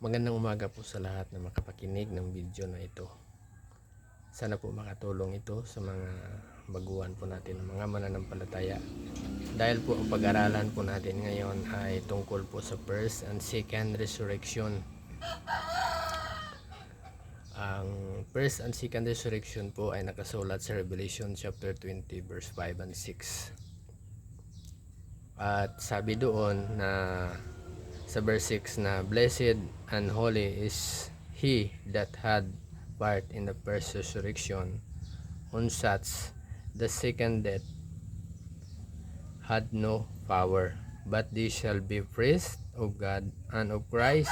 Magandang umaga po sa lahat na makapakinig ng video na ito. Sana po makatulong ito sa mga baguhan po natin, mga mananampalataya. Dahil po ang pag-aralan po natin ngayon ay tungkol po sa first and second resurrection. Ang first and second resurrection po ay nakasulat sa Revelation chapter 20 verse 5 and 6. At sabi doon na sa verse 6 na blessed and holy is he that had part in the first resurrection. On such the second death had no power, but they shall be priests of God and of Christ,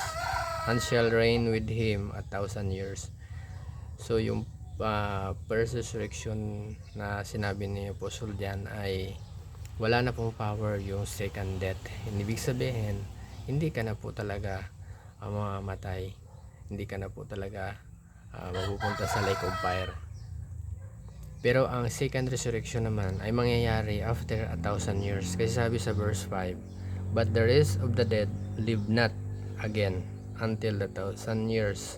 and shall reign with him 1,000 years. So yung first resurrection na sinabi ni Apostle diyan ay wala na pong power yung second death. Ibig sabihin, hindi ka na po talaga mamamatay. Hindi ka na po talaga mapupunta sa lake of fire. Pero ang second resurrection naman ay mangyayari after 1,000 years. Kasi sabi sa verse 5, but the rest of the dead live not again until the 1,000 years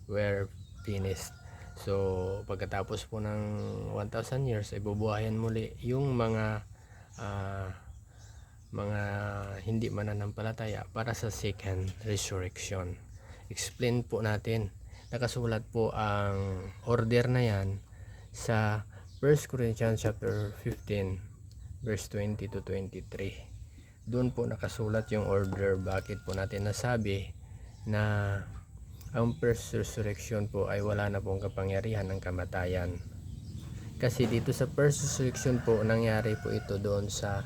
were finished. So pagkatapos po ng 1,000 years ay bubuhayan muli yung mga hindi mananampalataya para sa second resurrection. Explain po natin. Nakasulat po ang order na yan sa 1 Corinthians chapter 15 verse 20 to 23. Doon po nakasulat yung order bakit po natin nasabi na ang first resurrection po ay wala na pong kapangyarihan ng kamatayan. Kasi dito sa first resurrection po nangyari po ito doon sa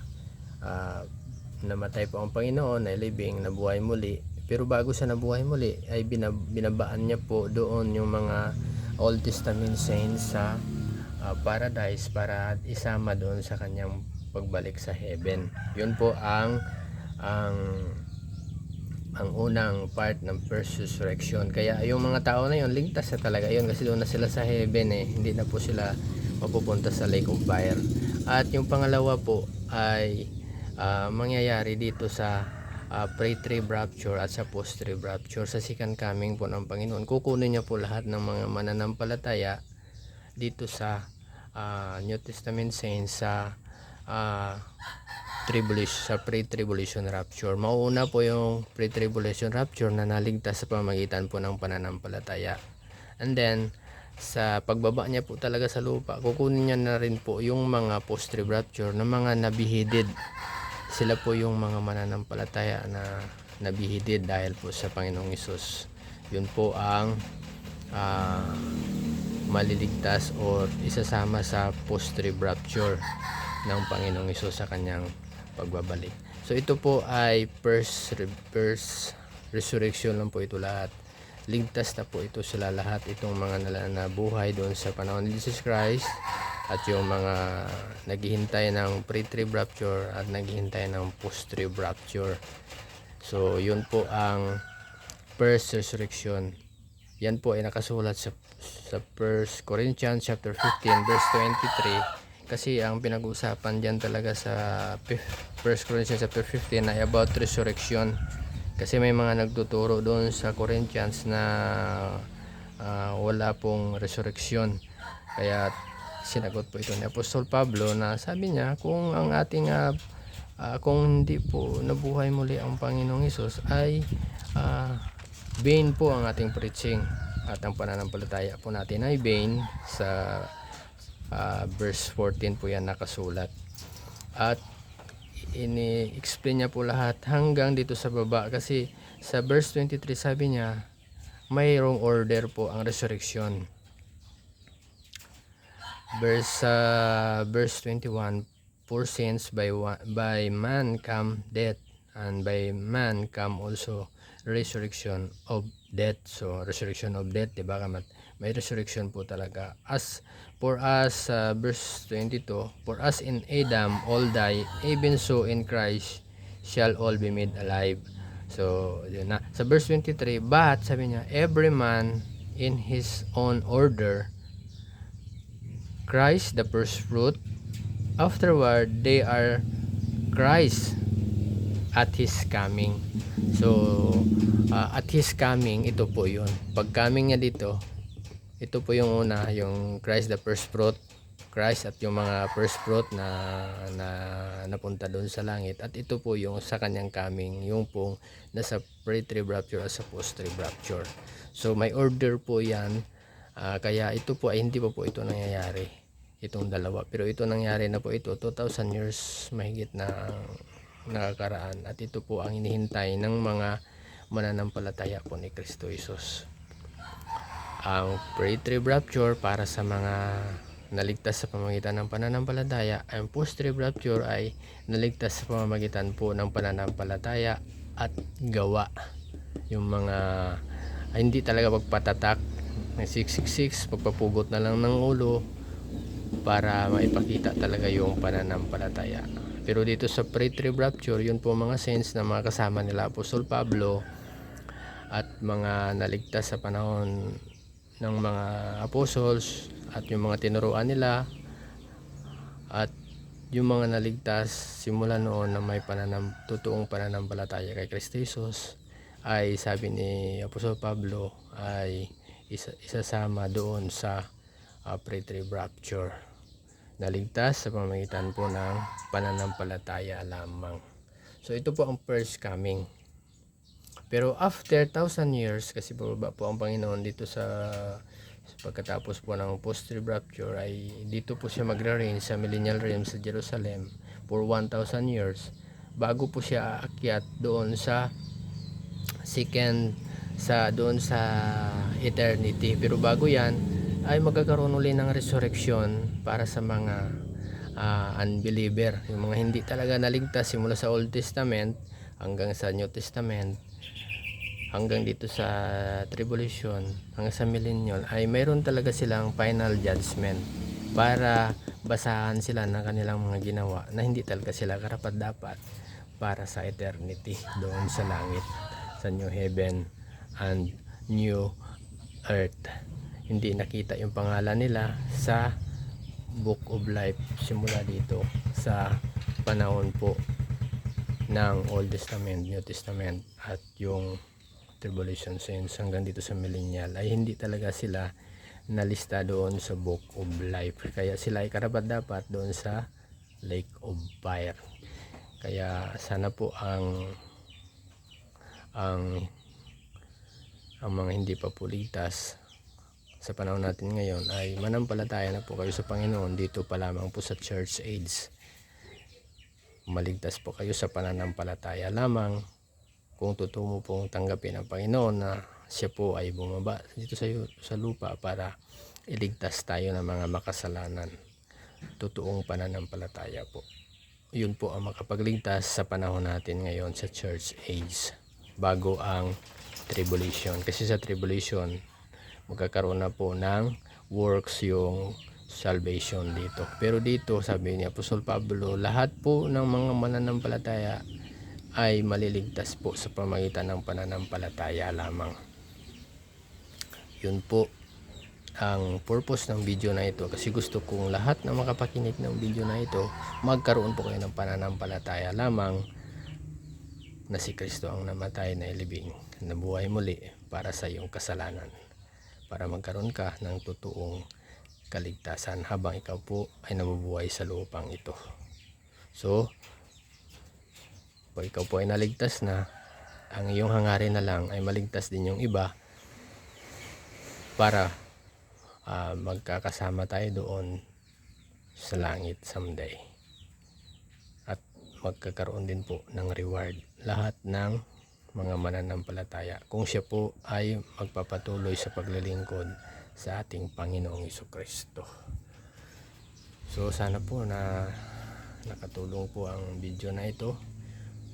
namatay po ang Panginoon, ay living, nabuhay muli. Pero bago siya nabuhay muli ay binabaan niya po doon yung mga Old Testament saints sa paradise para isama doon sa kanyang pagbalik sa heaven. Yun po ang unang part ng first resurrection. Kaya yung mga tao na yun, ligtas na talaga yun kasi doon na sila sa heaven hindi na po sila mapupunta sa lake of fire. At yung pangalawa po ay mangyayari dito sa pre-trib rapture at sa post-trib rapture. Sa second coming po ng Panginoon, kukunin niya po lahat ng mga mananampalataya dito sa New Testament saints sa pre-tribulation rapture. Mauuna po yung pre-tribulation rapture na naligtas sa pamamagitan po ng pananampalataya. And then sa pagbaba niya po talaga sa lupa, kukunin niya na rin po yung mga post-trib rapture na mga nabihidid. Sila po yung mga mananampalataya na nabihidid dahil po sa Panginoong Hesus. Yun po ang maliligtas o isasama sa post-trib rapture ng Panginoong Hesus sa kanyang pagbabalik. So ito po ay first resurrection lang po ito lahat. Ligtas na po ito sila lahat, itong mga nabuhay doon sa panahon ni Jesus Christ at yung mga naghihintay ng pre-trib rapture at naghihintay ng post-trib rapture. So yun po ang first resurrection. Yan po ay nakasulat sa 1 Corinthians chapter 15 verse 23. Kasi ang pinag-uusapan diyan talaga sa 1 Corinthians chapter 15 ay about resurrection. Kasi may mga nagtuturo doon sa Corinthians na wala pong resurrection. Kaya sinagot po ito ni Apostol Pablo na sabi niya kung ang ating kung hindi po nabuhay muli ang Panginoong Hesus ay vain po ang ating preaching at ang pananampalataya po natin ay vain. Sa verse 14 po yan nakasulat. At ini-explain niya po lahat hanggang dito sa baba kasi sa verse 23 sabi niya mayroong order po ang resurrection. Verse 21, for since by man come death, and by man come also resurrection of death. So resurrection of death, diba? May resurrection po talaga. As for us, verse 22, for us in Adam all die, even so in Christ shall all be made alive. So yun na. Sa verse 23, but sabi niya, every man in his own order, Christ the first fruit, afterward they are Christ at His coming. So, at His coming, ito po yun. Pag coming niya dito, ito po yung una, yung Christ the first fruit, Christ at yung mga first fruit na napunta doon sa langit. At ito po yung sa kanyang coming, yung pong nasa pre-trib rapture at sa post-trib rapture. So may order po yan, kaya ito po ay hindi pa po ito nangyayari, itong dalawa. Pero ito nangyari na po ito, 2,000 years mahigit na nakakaraan. At ito po ang hinihintay ng mga mananampalataya po ni Kristo Jesus. Ang pre-trib rapture para sa mga naligtas sa pamamagitan ng pananampalataya. Ang post-trib rapture ay naligtas sa pamamagitan po ng pananampalataya at gawa. Yung mga hindi talaga pagpatatak ng 666, pagpapugot na lang ng ulo para maipakita talaga yung pananampalataya. Pero dito sa pre-trib rapture, yun po mga saints na mga kasama nila Apostol Pablo at mga naligtas sa panahon ng mga apostles at yung mga tinuruan nila at yung mga naligtas simula noon na may totoong pananampalataya kay Kristo Jesus, ay sabi ni Apostol Pablo ay isasama doon sa pre-trib rapture. Naligtas sa pamamagitan po ng pananampalataya lamang. So ito po ang first coming. Pero after 1,000 years, kasi bababa po ang Panginoon dito sa pagkatapos po ng post-trib rapture, ay dito po siya magre-reign sa millennial realm sa Jerusalem for 1,000 years bago po siya aakyat doon sa doon sa eternity. Pero bago yan ay magkakaroon uli ng resurrection para sa mga unbeliever, yung mga hindi talaga naligtas simula sa Old Testament hanggang sa New Testament, hanggang dito sa tribulation, hanggang sa millennial, ay mayroon talaga silang final judgment para basahan sila ng kanilang mga ginawa na hindi talaga sila karapat-dapat para sa eternity doon sa langit, sa new heaven and new earth. Hindi nakita yung pangalan nila sa book of life simula dito sa panahon po ng Old Testament, New Testament at yung tribulation saints hanggang dito sa millennial, ay hindi talaga sila nalista doon sa book of life, kaya sila ay karapat-dapat doon sa lake of fire. Kaya sana po ang mga hindi pa pulitas sa panahon natin ngayon ay manampalataya na po kayo sa Panginoon dito pa lamang po sa church age. Maligtas po kayo sa pananampalataya lamang kung totoo mo pong tanggapin ang Panginoon na siya po ay bumaba dito sa lupa para iligtas tayo ng mga makasalanan. Totoong pananampalataya po. Yun po ang makapagligtas sa panahon natin ngayon sa church age bago ang tribulation. Kasi sa tribulation magkakaroon na po ng works yung salvation dito. Pero dito sabi ni Apostol Pablo, lahat po ng mga mananampalataya ay maliligtas po sa pamamagitan ng pananampalataya lamang. Yun po ang purpose ng video na ito, kasi gusto kong lahat na makapakinig ng video na ito magkaroon po kayo ng pananampalataya lamang na si Kristo ang namatay na ilibing, nabuhay muli para sa iyong kasalanan, para magkaroon ka ng totoong kaligtasan habang ikaw po ay nabubuhay sa lupang ito. So pag ikaw po ay naligtas na, ang iyong hangarin na lang ay maligtas din yung iba para magkakasama tayo doon sa langit someday. At magkakaroon din po ng reward lahat ng mga mananampalataya kung siya po ay magpapatuloy sa paglilingkod sa ating Panginoong Jesucristo. So sana po na nakatulong po ang video na ito.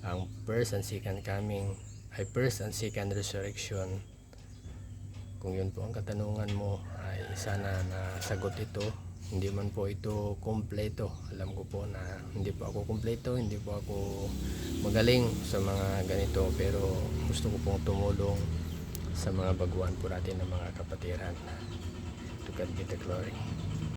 Ang first and second coming ay first and second resurrection. Kung yun po ang katanungan mo ay sana nasagot ito. Hindi man po ito kompleto. Alam ko po na hindi po ako kompleto, hindi po ako magaling sa mga ganito, pero gusto ko pong tumulong sa mga baguhan po natin ng mga kapatiran. To God be the glory.